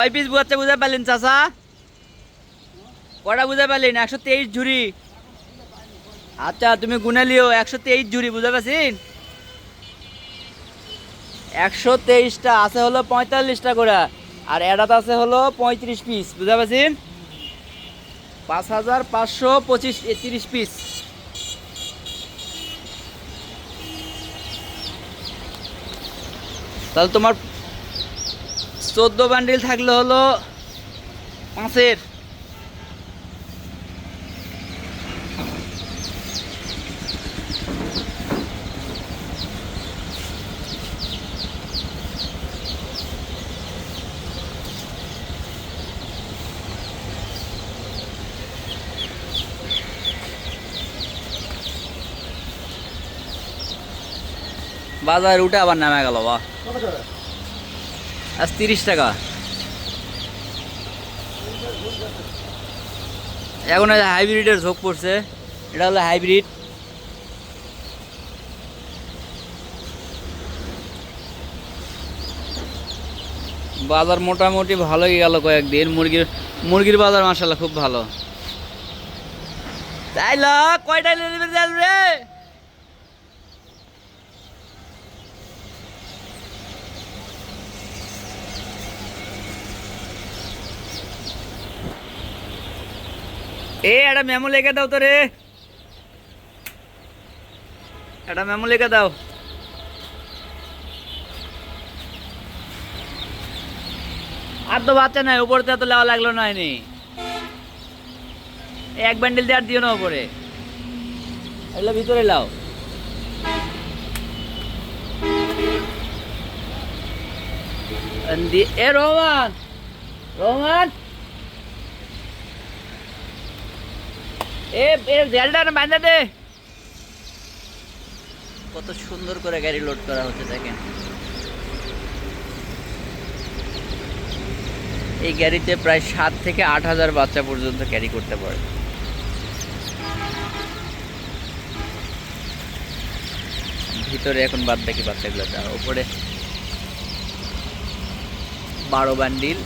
কয় পিস বাচ্চা বুঝা পারলেন চাচা? কটা বুঝা পারলেন? 123 ঝুড়ি। আচ্ছা তুমি গুনে লিও, 123 ঝুড়ি বুঝা পাচ্ছেন। 123টা আছে হলো 45টা করে, আর এটাতে আছে হলো 35 পিস বুঝা পাচ্ছেন। 5525 30 পিস। তাহলে তোমার 14 বান্ডিল থাকলে হলো পাঁচের। বাজার উঠে আবার নামে গেল বা, আজ 30 টাকা। এখন হাইব্রিডের ঝোঁক পড়ছে, এটা হলো হাইব্রিড। বাজার মোটামুটি ভালোই গেল কয়েকদিন। মুরগির বাজার মাশাআল্লাহ খুব ভালো। তাইলা কয়টা নেবে রে? একটা মেমো লিখে দাও তো রে, একটা মেমো লিখে দাও। আর তো বাচ্চা নাই, উপরতে এত লেওয়া লাগলো না। এক বান্ডিল দিয়ে আর দিও না উপরে, এগুলো ভিতরে লাও। এ রোমান, রোমান জেলটা বাঁধা দে। কত সুন্দর করে গাড়ি লোড করা হচ্ছে দেখেন। এই গাড়িতে প্রায় 7 থেকে 8,000 বাচ্চা পর্যন্ত ক্যারি করতে পারে। ভিতরে এখন বাদ বাকি বাচ্চাগুলো, উপরে 12 বান্ডিল।